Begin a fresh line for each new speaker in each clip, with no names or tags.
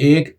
1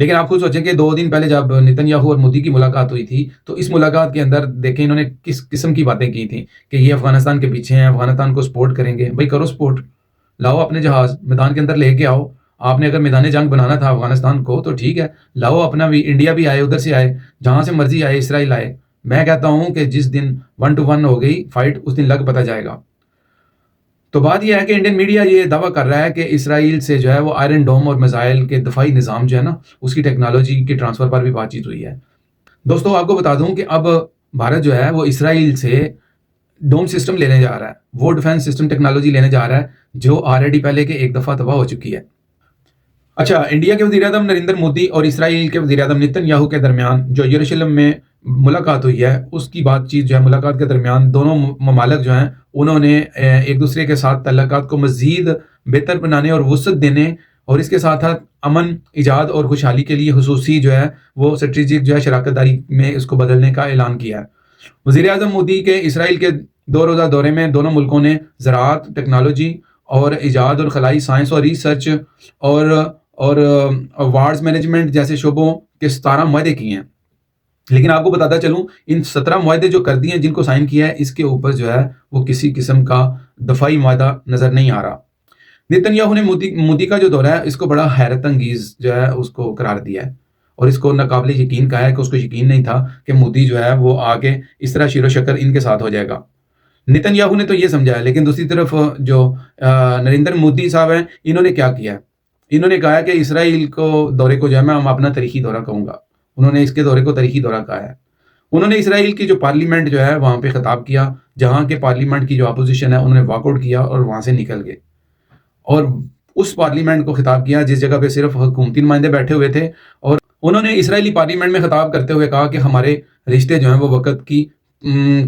لیکن آپ خود سوچیں کہ 2 دن پہلے جب نتن یاہو اور مودی کی ملاقات ہوئی تھی تو اس ملاقات کے اندر دیکھیں انہوں نے کس قسم کی باتیں کی تھیں کہ یہ افغانستان کے پیچھے ہیں، افغانستان کو سپورٹ کریں گے. بھائی کرو سپورٹ، لاؤ اپنے جہاز میدان کے اندر لے کے آؤ. آپ نے اگر میدان جنگ بنانا تھا افغانستان کو تو ٹھیک ہے، لاؤ اپنا بھی، انڈیا بھی آئے، ادھر سے آئے، جہاں سے مرضی آئے، اسرائیل آئے. میں کہتا ہوں کہ جس دن 1 to 1 ہو گئی فائٹ اس دن لگ پتہ جائے گا. تو بات یہ ہے کہ انڈین میڈیا یہ دعویٰ کر رہا ہے کہ اسرائیل سے جو ہے وہ آئرن ڈوم اور میزائل کے دفاعی نظام جو ہے نا اس کی ٹیکنالوجی کے ٹرانسفر پر بھی بات چیت ہوئی ہے. دوستو آپ کو بتا دوں کہ اب بھارت جو ہے وہ اسرائیل سے ڈوم سسٹم لینے جا رہا ہے، وہ ڈیفینس سسٹم ٹیکنالوجی لینے جا رہا ہے جو آلریڈی پہلے کے ایک دفعہ تباہ ہو چکی ہے. اچھا، انڈیا کے وزیر اعظم نریندر مودی اور اسرائیل کے وزیر اعظم نتن یاہو کے درمیان جو یروشلم میں ملاقات ہوئی ہے اس کی بات چیت جو ہے، ملاقات کے درمیان دونوں ممالک جو ہیں انہوں نے ایک دوسرے کے ساتھ تعلقات کو مزید بہتر بنانے اور وسعت دینے اور اس کے ساتھ ساتھ امن ایجاد اور خوشحالی کے لیے خصوصی جو ہے وہ اسٹریٹجک جو ہے شراکت داری میں اس کو بدلنے کا اعلان کیا ہے. وزیر اعظم مودی کے اسرائیل کے 2 روزہ دورے میں دونوں ملکوں نے زراعت، ٹیکنالوجی اور ایجاد اور خلائی سائنس اور ریسرچ اور وارز مینجمنٹ جیسے شعبوں کے 17 معاہدے کیے ہیں. لیکن آپ کو بتاتا چلوں ان 17 معاہدے جو کر دیے ہیں، جن کو سائن کیا ہے، اس کے اوپر جو ہے وہ کسی قسم کا دفاعی معاہدہ نظر نہیں آ رہا. نتن یاہو نے مودی کا جو دورہ ہے اس کو بڑا حیرت انگیز جو ہے اس کو قرار دیا ہے اور اس کو ناقابل یقین کہا ہے کہ اس کو یقین نہیں تھا کہ مودی جو ہے وہ آگے اس طرح شیر و شکر ان کے ساتھ ہو جائے گا. نتن یاہو نے تو یہ سمجھا ہے، لیکن دوسری طرف جو نریندر مودی صاحب ہیں انہوں نے کیا کیا ہے؟ انہوں نے کہا کہ اسرائیل کو دورے کو جو ہے میں اپنا تاریخی دورہ کہوں گا. انہوں نے اس کے دورے کو تاریخی دورہ کہا ہے. انہوں نے اسرائیل کی جو پارلیمنٹ جو ہے وہاں پہ خطاب کیا، جہاں کے پارلیمنٹ کی جو اپوزیشن ہے انہوں نے واک آؤٹ کیا اور وہاں سے نکل گئے، اور اس پارلیمنٹ کو خطاب کیا جس جگہ پہ صرف حکومتی نمائندے بیٹھے ہوئے تھے. اور انہوں نے اسرائیلی پارلیمنٹ میں خطاب کرتے ہوئے کہا کہ ہمارے رشتے جو ہیں وہ وقت کی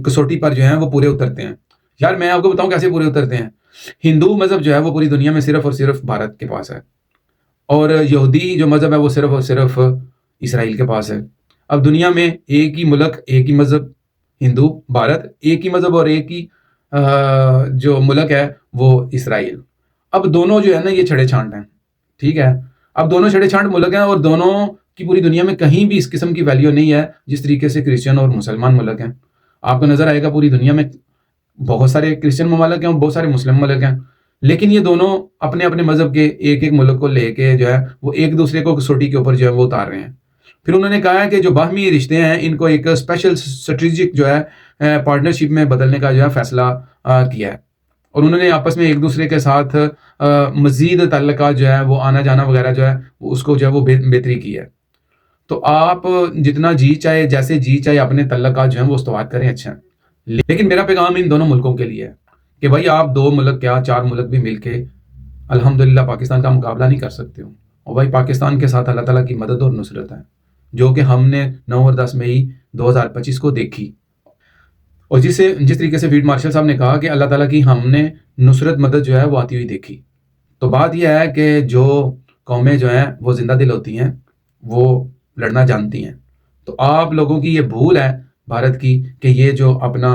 کسوٹی پر جو ہیں وہ پورے اترتے ہیں. یار میں آپ کو بتاؤں کیسے پورے اترتے ہیں. ہندو مذہب جو ہے وہ پوری دنیا میں صرف اور صرف بھارت کے پاس ہے، اور یہودی جو مذہب ہے وہ صرف اور صرف اسرائیل کے پاس ہے. اب دنیا میں ایک ہی ملک، ایک ہی مذہب، ہندو، بھارت، ایک ہی مذہب اور ایک ہی جو ملک ہے وہ اسرائیل. اب دونوں جو ہے نا یہ چھڑے چھانٹ ہیں، ٹھیک ہے. اب دونوں چھڑے چھانٹ ملک ہیں اور دونوں کی پوری دنیا میں کہیں بھی اس قسم کی ویلیو نہیں ہے جس طریقے سے کرسچن اور مسلمان ملک ہیں. آپ کو نظر آئے گا پوری دنیا میں بہت سارے کرسچن ممالک ہیں اور بہت سارے مسلم ملک ہیں، لیکن یہ دونوں اپنے اپنے مذہب کے ایک ایک ملک کو لے کے جو ہے وہ ایک دوسرے کو کسوٹی کے اوپر جو ہے وہ اتار رہے ہیں. پھر انہوں نے کہا ہے کہ جو باہمی رشتے ہیں ان کو ایک اسپیشل اسٹریٹجک جو ہے پارٹنرشپ میں بدلنے کا جو ہے فیصلہ کیا ہے، اور انہوں نے آپس میں ایک دوسرے کے ساتھ مزید تعلقات جو ہے وہ آنا جانا وغیرہ جو ہے اس کو جو ہے وہ بہتری کی ہے. تو آپ جتنا جی چاہے، جیسے جی چاہے اپنے تعلقات جو ہیں وہ استوار کریں، اچھا. لیکن میرا پیغام ان دونوں ملکوں کے لیے ہے کہ بھائی آپ 2 ملک کیا 4 ملک بھی مل کے الحمدللہ پاکستان کا مقابلہ نہیں کر سکتے ہو. اور بھائی پاکستان کے ساتھ اللہ تعالیٰ کی مدد اور نصرت ہے جو کہ ہم نے 9 اور 10 مئی 2025 کو دیکھی، اور جس طریقے سے فیلڈ مارشل صاحب نے کہا کہ اللہ تعالیٰ کی ہم نے نصرت مدد جو ہے وہ آتی ہوئی دیکھی. تو بات یہ ہے کہ جو قومیں جو ہیں وہ زندہ دل ہوتی ہیں، وہ لڑنا جانتی ہیں. تو آپ لوگوں کی یہ بھول ہے بھارت کی کہ یہ جو اپنا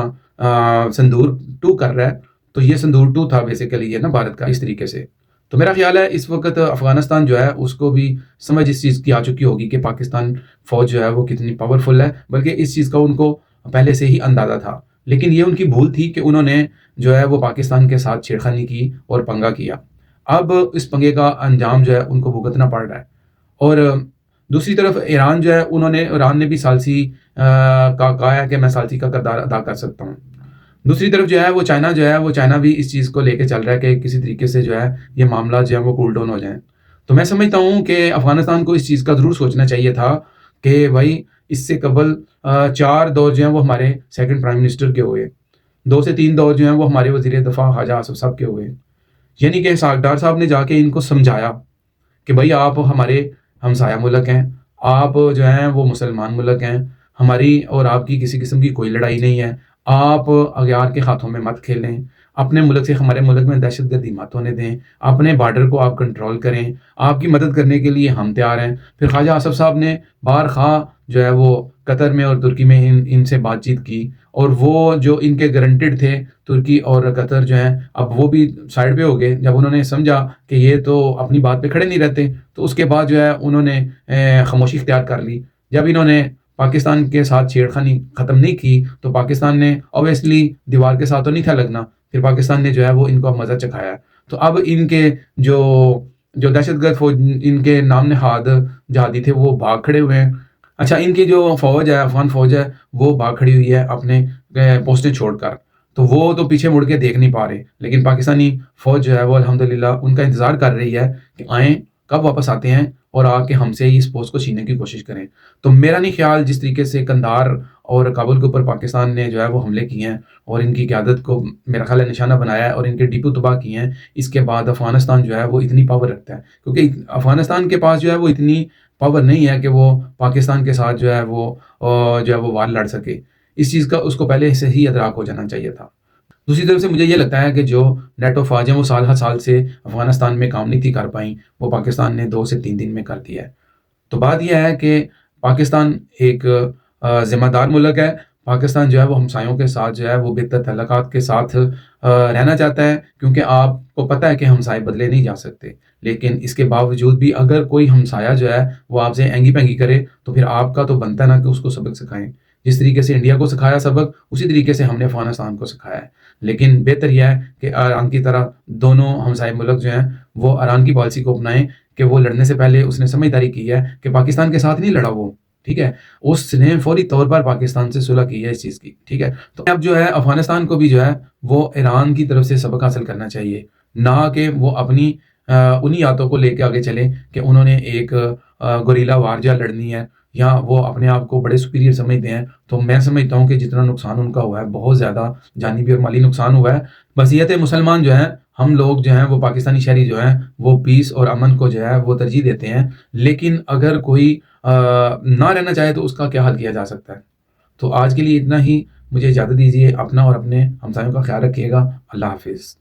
سندور 2 کر رہا ہے، تو یہ سندور 2 تھا بیسیکلی یہ نا بھارت کا اس طریقے سے. تو میرا خیال ہے اس وقت افغانستان جو ہے اس کو بھی سمجھ اس چیز کی آ چکی ہوگی کہ پاکستان فوج جو ہے وہ کتنی پاورفل ہے، بلکہ اس چیز کا ان کو پہلے سے ہی اندازہ تھا. لیکن یہ ان کی بھول تھی کہ انہوں نے جو ہے وہ پاکستان کے ساتھ چھیڑخانی کی اور پنگا کیا. اب اس پنگے کا انجام جو ہے ان کو بھگتنا پڑ رہا ہے. اور دوسری طرف ایران جو ہے ایران نے بھی ثالثی کا کہا ہے کہ میں ثالثی کا کردار ادا کر سکتا ہوں. دوسری طرف جو ہے وہ چائنا بھی اس چیز کو لے کے چل رہا ہے کہ کسی طریقے سے جو ہے یہ معاملات جو ہے وہ کول ڈاؤن ہو جائیں. تو میں سمجھتا ہوں کہ افغانستان کو اس چیز کا ضرور سوچنا چاہیے تھا کہ بھائی اس سے قبل 4 دور جو ہیں وہ ہمارے سیکنڈ پرائم منسٹر کے ہوئے، 2 سے 3 دور جو ہیں وہ ہمارے وزیر دفاع خواجہ آصف صاحب کے ہوئے. یعنی کہ ساکھدار صاحب نے جا کے ان کو سمجھایا کہ بھائی آپ ہمارے ہمسایہ ملک ہیں، آپ جو ہیں وہ مسلمان ملک ہیں، ہماری اور آپ کی کسی قسم کی کوئی لڑائی نہیں ہے، آپ اغیار کے ہاتھوں میں مت کھیلیں، اپنے ملک سے ہمارے ملک میں دہشت گردی مت ہونے دیں، اپنے بارڈر کو آپ کنٹرول کریں، آپ کی مدد کرنے کے لیے ہم تیار ہیں. پھر خواجہ آصف صاحب نے بار خواہ جو ہے وہ قطر میں اور ترکی میں ان سے بات چیت کی، اور وہ جو ان کے گارنٹیڈ تھے ترکی اور قطر جو ہیں، اب وہ بھی سائڈ پہ ہو گئے جب انہوں نے سمجھا کہ یہ تو اپنی بات پہ کھڑے نہیں رہتے. تو اس کے بعد جو ہے انہوں نے خاموشی اختیار کر لی. جب انہوں نے پاکستان کے ساتھ چھیڑخانی ختم نہیں کی تو پاکستان نے اوبیسلی دیوار کے ساتھ تو نہیں تھا لگنا، پھر پاکستان نے جو ہے وہ ان کو مزہ چکھایا. تو اب ان کے جو دہشت گرد فوج ان کے نام نہاد جہادی تھے وہ بھاگ کھڑے ہوئے ہیں. اچھا، ان کی جو فوج ہے، افغان فوج ہے، وہ بھاگ کھڑی ہوئی ہے اپنے پوسٹیں چھوڑ کر. تو وہ تو پیچھے مڑ کے دیکھ نہیں پا رہے، لیکن پاکستانی فوج جو ہے وہ الحمدللہ ان کا انتظار کر رہی ہے کہ آئیں، کب واپس آتے ہیں اور آ کے ہم سے اس پوسٹ کو چھیننے کی کوشش کریں. تو میرا نہیں خیال جس طریقے سے قندھار اور کابل کے اوپر پاکستان نے جو ہے وہ حملے کیے ہیں اور ان کی قیادت کو میرا خیال ہے نشانہ بنایا ہے اور ان کے ڈپو تباہ کیے ہیں، اس کے بعد افغانستان جو ہے وہ اتنی پاور رکھتا ہے، کیونکہ افغانستان کے پاس جو ہے وہ اتنی پاور نہیں ہے کہ وہ پاکستان کے ساتھ جو ہے وہ وار لڑ سکے. اس چیز کا اس کو پہلے سے ہی ادراک ہو جانا چاہیے تھا. دوسری طرف سے مجھے یہ لگتا ہے کہ جو نیٹو فوج ہیں وہ سال ہر سال سے افغانستان میں کام نہیں تھی کر پائیں، وہ پاکستان نے 2 سے 3 دن میں کر دیا ہے. تو بات یہ ہے کہ پاکستان ایک ذمہ دار ملک ہے. پاکستان جو ہے وہ ہمسایوں کے ساتھ جو ہے وہ بہتر تعلقات کے ساتھ رہنا چاہتا ہے، کیونکہ آپ کو پتہ ہے کہ ہمسائے بدلے نہیں جا سکتے. لیکن اس کے باوجود بھی اگر کوئی ہمسایہ جو ہے وہ آپ سے اینگی پینگی کرے تو پھر آپ کا تو بنتا ہے نا کہ اس کو سبق سکھائیں. جس طریقے سے انڈیا کو سکھایا سبق، اسی طریقے سے ہم نے افغانستان کو سکھایا ہے. لیکن بہتر یہ ہے کہ ایران کی طرح دونوں ہمسائے ملک جو ہیں وہ ایران کی پالیسی کو اپنائیں کہ وہ لڑنے سے پہلے اس نے سمجھداری کی ہے کہ پاکستان کے ساتھ نہیں لڑا وہ، ٹھیک ہے، اس نے فوری طور پر پاکستان سے صلح کی ہے اس چیز کی، ٹھیک ہے. تو اب جو ہے افغانستان کو بھی جو ہے وہ ایران کی طرف سے سبق حاصل کرنا چاہیے، نہ کہ وہ اپنی انہی یاتوں کو لے کے آگے چلیں کہ انہوں نے ایک گوریلا وار جو لڑنی ہے، یا وہ اپنے آپ کو بڑے سپیریئر سمجھتے ہیں. تو میں سمجھتا ہوں کہ جتنا نقصان ان کا ہوا ہے بہت زیادہ جانبی اور مالی نقصان ہوا ہے. بصیت مسلمان جو ہیں، ہم لوگ جو ہیں وہ پاکستانی شہری جو ہیں وہ پیس اور امن کو جو ہے وہ ترجیح دیتے ہیں، لیکن اگر کوئی نہ رہنا چاہے تو اس کا کیا حل کیا جا سکتا ہے. تو آج کے لیے اتنا ہی، مجھے اجازت دیجیے. اپنا اور اپنے ہمسایوں کا خیال رکھیے گا. اللہ حافظ.